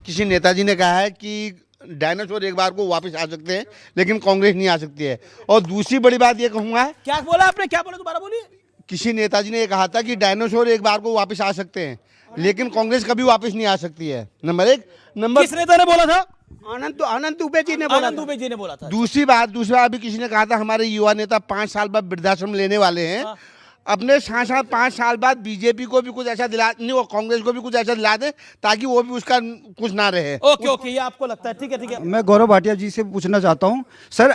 किसी नेताजी ने कहा है कि डायनासोर एक बार को वापस आ सकते हैं लेकिन कांग्रेस नहीं आ सकती है। और दूसरी बड़ी बात ये कहूँगा, क्या बोला आपने, क्या बोला, दोबारा बोलिए। किसी नेताजी ने ये कहा था कि डायनासोर एक बार को वापस आ सकते हैं लेकिन कांग्रेस कभी वापस नहीं आ सकती है। नंबर एक। नंबर किस नेता ने बोला था? आनंद दुबे जी ने बोला आनंद दुबे जी ने बोला था। दूसरी बात अभी किसी ने कहा था हमारे युवा नेता 5 साल बाद वृद्धाश्रम लेने वाले हैं। अपने साथ साथ 5 साल बाद बीजेपी को भी कुछ ऐसा दिला नहीं, वो कांग्रेस को भी कुछ ऐसा दिला दे ताकि वो भी उसका कुछ ना रहे। ओके, ये आपको लगता है, ठीक है, ठीक है। मैं गौरव भाटिया जी से पूछना चाहता हूं सर,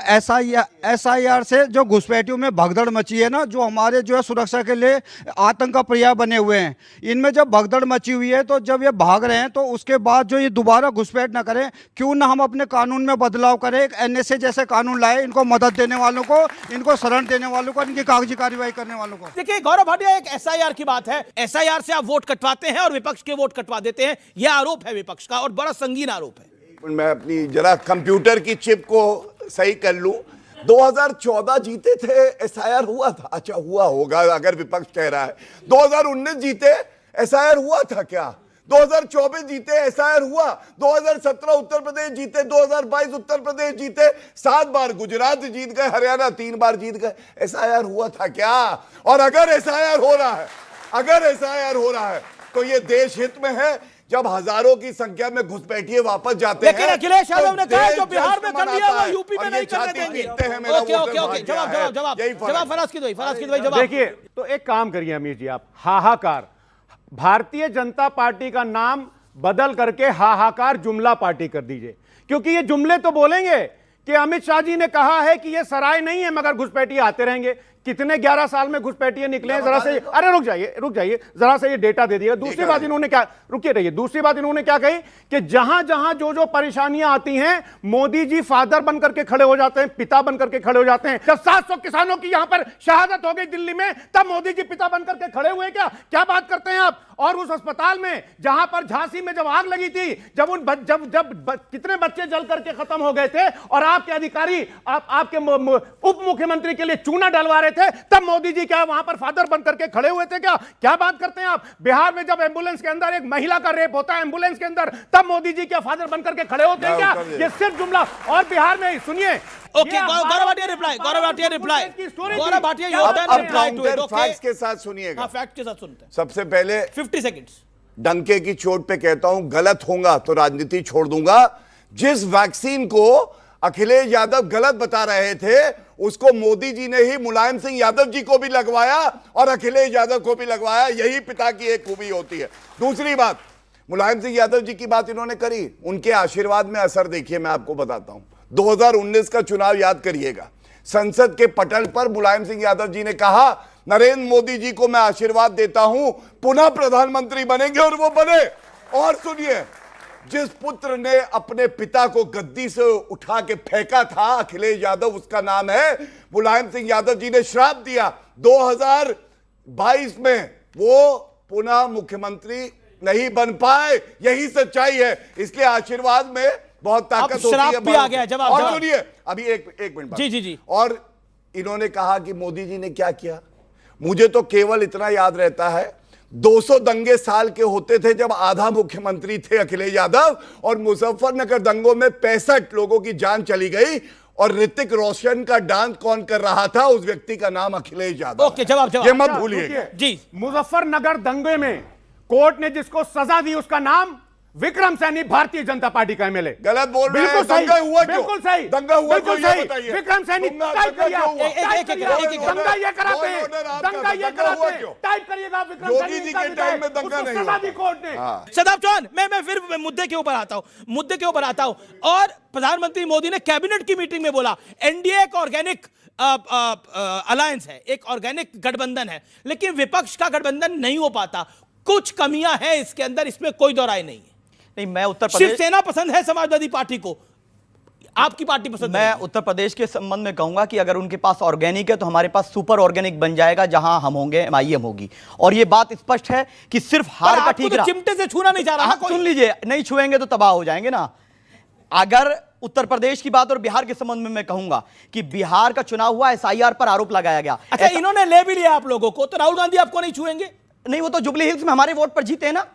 SIR से जो घुसपैठियों में भगदड़ मची है ना, जो हमारे जो है सुरक्षा के लिए आतंक का पर्याय बने हुए हैं, इनमें जब भगदड़ मची हुई है तो जब ये भाग रहे हैं तो उसके बाद जो ये दोबारा घुसपैठ ना करें, क्यों ना हम अपने कानून में बदलाव करें, एक NSA जैसे कानून लाए, इनको मदद देने वालों को, इनको शरण देने वालों को, इनकी कागजी कार्रवाई करने वालों को। देखिए गौरव भाटिया, एक SIR की बात है। SIR से आप वोट कटवाते हैं और विपक्ष के वोट कटवा देते हैं, यह आरोप है विपक्ष का और बड़ा संगीन आरोप है। मैं अपनी जरा कंप्यूटर की चिप को सही कर लूं। 2014 जीते थे, SIR हुआ था? अच्छा, हुआ होगा अगर विपक्ष कह रहा है। 2019 जीते, SIR हुआ था क्या? 2024 जीते, SIR हुआ। 2017 उत्तर प्रदेश जीते, 2022 उत्तर प्रदेश जीते, 7 बार गुजरात जीत गए, हरियाणा 3 बार जीत गए। SIR हुआ था क्या? और अगर SIR हो रहा है, तो ये देश हित में है जब हजारों की संख्या में घुसपैठिए वापस जाते हैं। लेकिन अखिलेश यादव ने कहा जो बिहार में कर लिया वो यूपी में नहीं करने देंगे। ओके, जवाब फराज की दो, जवाब। देखिए, तो एक काम करिए अमीर जी, आप हाहाकार, भारतीय जनता पार्टी का नाम बदल करके हाहाकार जुमला पार्टी कर दीजिए, क्योंकि ये जुमले तो बोलेंगे कि अमित शाह जी ने कहा है कि ये सराय नहीं है मगर घुसपैठिए आते रहेंगे। कितने 11 साल में घुसपैठिए निकले हैं, जरा से, अरे रुक जाइए, जरा से ये डेटा दे दिएगा। दूसरी बात इन्होंने क्या, रुकिए रहिए, दूसरी बात इन्होंने क्या कही कि जहां जहां जो परेशानियां आती हैं, मोदी जी फादर बन करके खड़े हो जाते हैं, पिता बन करके खड़े हो जाते हैं। जब 700 किसानों की यहां पर शहादत हो गई दिल्ली में, तब मोदी जी पिता बन करके खड़े हुए क्या बात करते हैं आप? और उस अस्पताल में जहां पर झांसी में जब आग लगी थी, जब कितने बच्चे जल करके खत्म हो गए थे और आपके अधिकारी आपके उप मुख्यमंत्री के लिए चूना डलवा रहे थे, तब मोदी जी क्या वहां पर फादर बन करके खड़े हुए थे क्या बात करते हैं आप? बिहार में जब एम्बुलेंस के अंदर एक महिला का रेप होता है एम्बुलेंस के अंदर, तब मोदी जी क्या फादर बन करके खड़े होते हैं क्या? ये सिर्फ जुमला। और बिहार में सुनिए, okay, Gaurav Bhatia reply, Gaurav Bhatia your turn, reply to it. Okay, facts के साथ सुनिएगा। हां, फैक्ट के साथ सुनते हैं। सबसे पहले 50 सेकंड्स डंके की चोट पे कहता हूं, गलत होगा तो राजनीति छोड़ दूंगा। जिस वैक्सीन को अखिलेश यादव गलत बता रहे थे, उसको मोदी जी ने ही मुलायम सिंह यादव जी को भी लगवाया और अखिलेश यादव को भी लगवाया। यही पिता की एक खूबी होती है। दूसरी बात, मुलायम सिंह यादव जी की बात इन्होंने करी, उनके आशीर्वाद में असर देखिए, मैं आपको बताता हूं। 2019 का चुनाव याद करिएगा, संसद के पटल पर मुलायम सिंह यादव जी ने कहा, नरेंद्र मोदी जी को मैं आशीर्वाद देता हूं, पुनः प्रधानमंत्री बनेंगे, और वो बने। और सुनिए, जिस पुत्र ने अपने पिता को गद्दी से उठा के फेंका था, अखिलेश यादव उसका नाम है, मुलायम सिंह यादव जी ने श्राप दिया 2022 में वो पुनः मुख्यमंत्री नहीं बन पाए। यही सच्चाई है, इसलिए आशीर्वाद में बहुत ताकत होती है। भी आ गया जवाब। और सुनिए, अभी एक मिनट जी। और इन्होंने कहा कि मोदी जी ने क्या किया। मुझे तो केवल इतना याद रहता है, 200 दंगे साल के होते थे जब आधा मुख्यमंत्री थे अखिलेश यादव, और मुजफ्फरनगर दंगों में 65 लोगों की जान चली गई, और ऋतिक रोशन का डांस कौन कर रहा था, उस व्यक्ति का नाम अखिलेश यादव। ओके, जवाब ये मत भूलिएगा जी। मुजफ्फरनगर दंगे में कोर्ट ने जिसको सजा दी उसका नाम विक्रम सैनी, भारतीय जनता पार्टी का MLA। गलत बोल रहे हैं। बिल्कुल सही, दंगा हुआ क्यों? बिल्कुल सही, दंगा हुआ बिल्कुल क्यों, ये सही। बताइए। विक्रम सैनी टाइप करिए, एक दंगा ये कराते हैं, दंगा ये कराते हैं, टाइप करिएगा विक्रम सैनी। योगी जी के टाइम में दंगा नहीं सजा दी कोर्ट ने। शदाब चौहान, मैं फिर मुद्दे के ऊपर आता हूं। और प्रधानमंत्री मोदी ने कैबिनेट की मीटिंग में बोला, एनडीए एक ऑर्गेनिक अलायंस है, एक ऑर्गेनिक गठबंधन है, लेकिन विपक्ष का गठबंधन नहीं हो पाता। कुछ कमियां हैं इसके अंदर, इसमें कोई दो राय नहीं है। नहीं, मैं उत्तर प्रदेश, शिवसेना पसंद है समाजवादी पार्टी को, आपकी पार्टी पसंद है। मैं उत्तर प्रदेश के संबंध में कहूंगा कि अगर उनके पास ऑर्गेनिक है तो हमारे पास सुपर ऑर्गेनिक बन जाएगा, जहां हम होंगे MIM होगी। और यह बात स्पष्ट है कि सिर्फ हार का ठीक रहा, चिमटे से छूना नहीं जा रहा। सुन लीजिए, नहीं छुएंगे तो तबाह हो जाएंगे ना। अगर उत्तर प्रदेश की बात और बिहार के संबंध में मैं कहूंगा कि बिहार का चुनाव हुआ, SIR पर आरोप लगाया गया। अच्छा, इन्होंने ले भी लिया आप लोगों को, तो राहुल गांधी आपको नहीं छुएंगे? नहीं, वो तो जुबली हिल्स में हमारे वोट पर जीते हैं ना।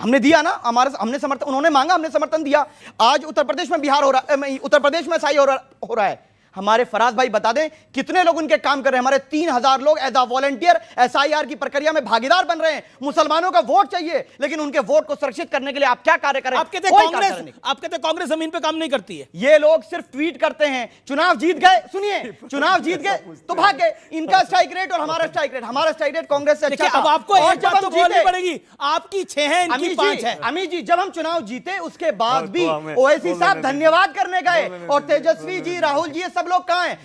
हमने दिया ना, हमने समर्थन, उन्होंने मांगा, हमने समर्थन दिया। आज उत्तर प्रदेश में बिहार हो रहा है, उत्तर प्रदेश में एसआई हो रहा है। हमारे फराज भाई बता दें कितने लोग उनके काम कर रहे हैं। हमारे 3000 लोग एज अ वॉलंटियर एसआईआर की प्रक्रिया में भागीदार बन रहे हैं। मुसलमानों का वोट चाहिए, लेकिन उनके वोट को सुरक्षित करने के लिए आप क्या कार्य करें? आप कहते कांग्रेस जमीन पे काम नहीं करती है। ये लोग सिर्फ ट्वीट करते हैं। चुनाव जीत गए, सुनिए, चुनाव जीत गए तो भाग गए। इनका स्ट्राइक रेट और हमारा स्ट्राइक रेट, हमारा स्ट्राइक रेट कांग्रेस से अच्छा था। अब आपको एक बात तो बोलनी पड़ेगी, आपकी 6 है, इनकी 5 है। अमित जी, जब हम चुनाव जीते उसके बाद भी ओवैसी साहब धन्यवाद करने गए, और तेजस्वी जी, राहुल जी, ये सब लोग कहां हैं?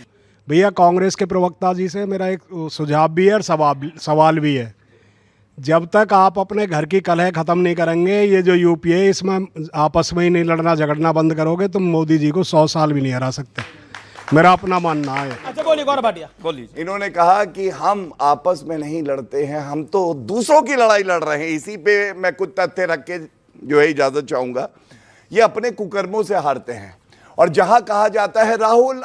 भैया, कांग्रेस के प्रवक्ता जी से मेरा एक सुझाव भी है और सवाल भी है। जब तक आप अपने घर की कलह ख़त्म नहीं करेंगे, ये जो यूपी है इसमें आपस में ही नहीं लड़ना झगड़ना बंद करोगे, तुम मोदी जी को 100 साल भी नहीं हरा सकते, मेरा अपना मानना है। अच्छा बोलिए गौरव भाटिया, बोलिए। इन्होंने कहा कि हम आपस में नहीं लड़ते हैं, हम तो दूसरों की लड़ाई लड़ रहे हैं। इसी पे मैं कुछ तथ्य रख के जो है इजाजत चाहूंगा। ये अपने कुकर्मों से हारते हैं, और जहां कहा जाता है राहुल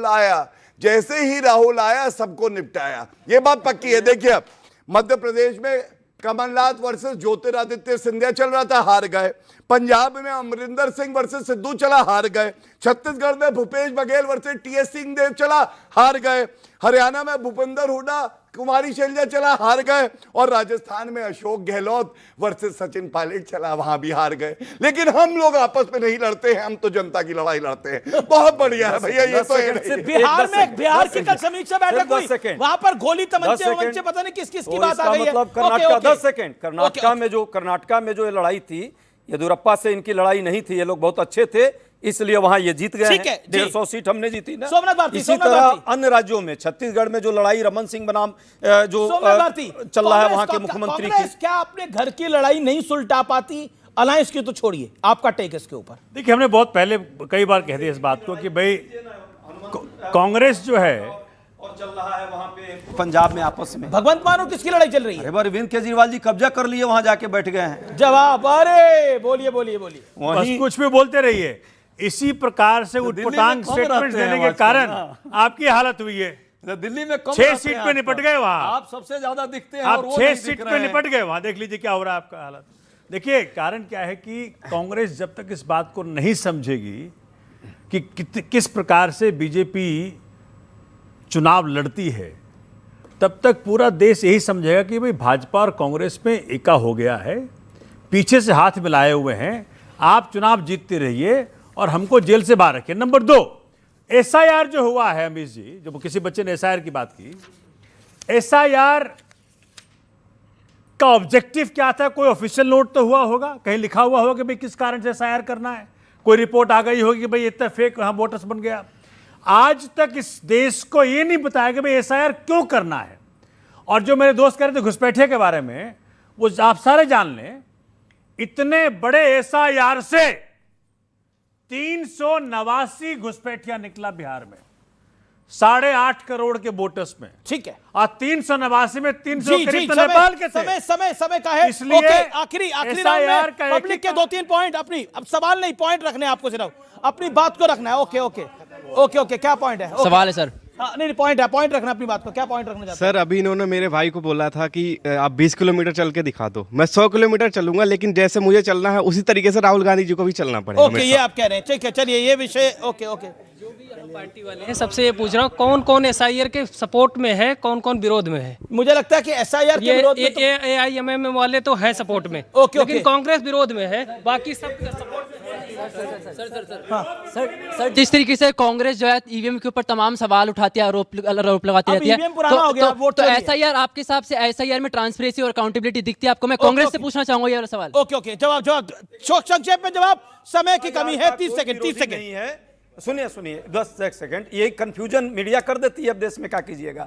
आया, जैसे ही राहुल आया सबको निपटाया। ये बात पक्की है। देखिए, अब मध्य प्रदेश में कमलनाथ वर्सेस ज्योतिरादित्य सिंधिया चल रहा था, हार गए। पंजाब में अमरिंदर सिंह वर्सेस सिद्धू चला, हार गए। छत्तीसगढ़ में भूपेश बघेल वर्सेस टीएस सिंहदेव चला, हार गए। हरियाणा में भूपेंद्र हुड्डा कुमारी शैलजा चला, हार गए। और राजस्थान में अशोक गहलोत वर्सेस सचिन पायलट चला, वहां भी हार गए। लेकिन हम लोग आपस में नहीं लड़ते हैं, हम तो जनता की लड़ाई लड़ते हैं। बहुत बढ़िया है भैया। ये तो बिहार की कल समीक्षा बैठक हुई, वहां पर गोली तमंचे पता नहीं किस की बात आ गई है। मतलब कर्नाटका 10 सेकंड, कर्नाटका में जो ये लड़ाई थी, येदियुरप्पा से इनकी लड़ाई नहीं थी, ये लोग बहुत अच्छे थे, इसलिए वहां ये जीत गए। 150 सीट हमने जीती ना। इसी तरह अन्य राज्यों में, छत्तीसगढ़ में जो लड़ाई रमन सिंह बनाम जो चल रहा है वहां के मुख्यमंत्री की, क्या अपने घर की लड़ाई नहीं सुलटा पाती? अलायंस की तो छोड़िए, आपका टेक इसके ऊपर। देखिए, हमने बहुत पहले कई बार कह दिया इस बात को कि भाई कांग्रेस जो है और चल रहा है वहां पे पंजाब में आपस में भगवंत मान और किसकी लड़ाई चल रही है? अरविंद केजरीवाल जी कब्जा कर लिए, वहां जाके बैठ गए हैं। जवाब, अरे बोलिए बोलिए बोलिए। बस कुछ भी बोलते रहिए। इसी प्रकार से उटपटांग स्टेटमेंट देने के कारण आपकी हालत हुई है। दिल्ली में 6 सीट पे निपट गए वहां, आप सबसे ज्यादा दिखते हैं, आप 6 सीट पे निपट गए वहां। देख लीजिए क्या हो रहा है आपका हालत। देखिए, कारण क्या है कि कांग्रेस जब तक इस बात को नहीं समझेगी कि किस प्रकार से बीजेपी चुनाव लड़ती है, तब तक पूरा देश यही समझेगा कि भाई भाजपा और कांग्रेस में एका हो गया है, पीछे से हाथ मिलाए हुए हैं। आप चुनाव जीतते रहिए और हमको जेल से बाहर रखिए। नंबर 2, एसआईआर जो हुआ है, अमित जी, जब किसी बच्चे ने एसआईआर की बात की, एसआईआर का ऑब्जेक्टिव क्या था? कोई ऑफिशियल नोट तो हुआ होगा, कहीं लिखा हुआ होगा कि भाई किस कारण से एसआईआर करना है, कोई रिपोर्ट आ गई होगी कि भाई इतना फेक यहाँ वोटर्स बन गया। आज तक इस देश को ये नहीं बताया कि भाई एसआईआर क्यों करना है। और जो मेरे दोस्त कह रहे थे घुसपैठिया के बारे में, वो आप सारे जान लें, इतने बड़े एसआईआर से 389 घुसपैठिया निकला बिहार में, 8.5 करोड़ के वोटर्स में। ठीक है, और 389 में 300 करीब तो नेपाल के थे। समय का है, इसलिए आखिरी राउंड में पब्लिक के 2-3 पॉइंट अपनी, अब सवाल नहीं, पॉइंट रखने हैं आपको, सिर्फ अपनी बात को रखना है। ओके, क्या पॉइंट है? सवाल है सर। नहीं, पॉइंट रखना अपनी बात को। क्या पॉइंट रखना चाहते हैं? सर, अभी इन्होंने मेरे भाई को बोला था कि आप 20 किलोमीटर चल के दिखा दो। मैं 100 किलोमीटर चलूंगा, लेकिन जैसे मुझे चलना है उसी तरीके से राहुल गांधी जी को भी चलना पड़ेगा। ओके, ये आप कह रहे हैं। ठीक है, चलिए ये विषय। ओके। पार्टी वाले हैं, सबसे ये पूछ रहा हूँ, कौन कौन एसआईआर के सपोर्ट में है, कौन कौन विरोध में है? मुझे लगता है कि एसआईआर के विरोध में AIMM वाले तो है सपोर्ट में, लेकिन कांग्रेस विरोध में है, बाकी सब सपोर्ट में है। सर, जिस तरीके से कांग्रेस जो है ईवीएम के ऊपर तमाम सवाल उठाती है, आरोप लगाती रहती है, तो एसआईआर आपके हिसाब से एसआईआर में ट्रांसपेरेंसी और अकाउंटेबिलिटी दिखती है आपको? मैं कांग्रेस से पूछना चाहूंगा ये वाला सवाल। ओके, जवाब संक्षेप में जवाब। समय की कमी है, 30 सेकंड नहीं है। सुनिए 10 सेकंड, ये कंफ्यूजन मीडिया कर देती है अब देश में, क्या कीजिएगा।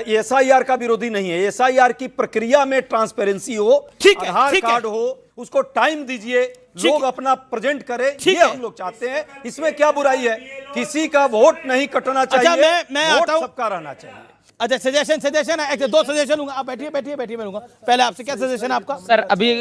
एसआईआर का विरोधी नहीं है, एसआईआर की प्रक्रिया में ट्रांसपेरेंसी हो, आधार कार्ड हो, उसको टाइम दीजिए, लोग अपना प्रेजेंट करें, ये हम लोग चाहते हैं। इसमें क्या बुराई है? किसी का वोट नहीं कटना चाहिए, मैं वोट सबका रहना चाहिए। अच्छा सजेशन है, दो सजेशन लूंगा, आप बैठिए मैं लूंगा। पहले आपसे क्या सजेशन है आपका? सर अभी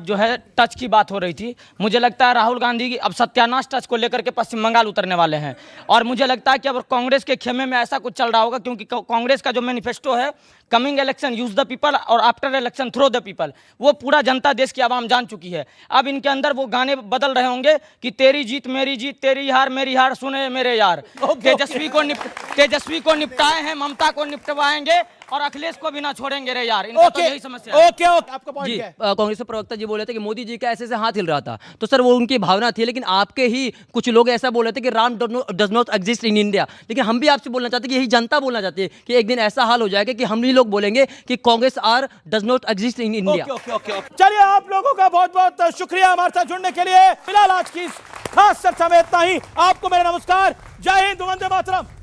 जो है टच की बात हो रही थी, मुझे लगता है राहुल गांधी की अब सत्यानाश टच को लेकर के पश्चिम बंगाल उतरने वाले हैं, और मुझे लगता है कि अब कांग्रेस के खेमे में ऐसा कुछ चल रहा होगा, क्योंकि कांग्रेस का जो मैनिफेस्टो है, coming election use the people और after election throw the people, वो पूरा जनता देश की आवाम जान चुकी है। अब इनके अंदर वो गाने बदल रहे होंगे कि तेरी जीत मेरी जीत, तेरी हार मेरी हार, सुने मेरे यार। तेजस्वी को निपटाए हैं, ममता को निपटवाएंगे और अखिलेश को भी ना छोड़ेंगे रे यार। इनका तो यही समस्या है। ओके आपका पॉइंट क्या है? कांग्रेस के प्रवक्ता जी बोले थे कि मोदी जी का ऐसे हाथ हिल रहा था, तो सर वो उनकी भावना थी, लेकिन आपके ही कुछ लोग ऐसा बोल रहे थे कि Ram does not exist in India. लेकिन हम भी आपसे बोलना चाहते हैं कि यही जनता बोलना चाहती है कि एक दिन ऐसा हाल हो जाएगा कि हम ही लोग बोलेंगे कि Congress does not exist in India. Okay. चलिए, आप लोगों का बहुत बहुत शुक्रिया हमारे साथ जुड़ने के लिए। फिलहाल आज की इस खास चर्चा में इतना ही। आपको मेरा नमस्कार, जय हिंद, वंदे मातरम।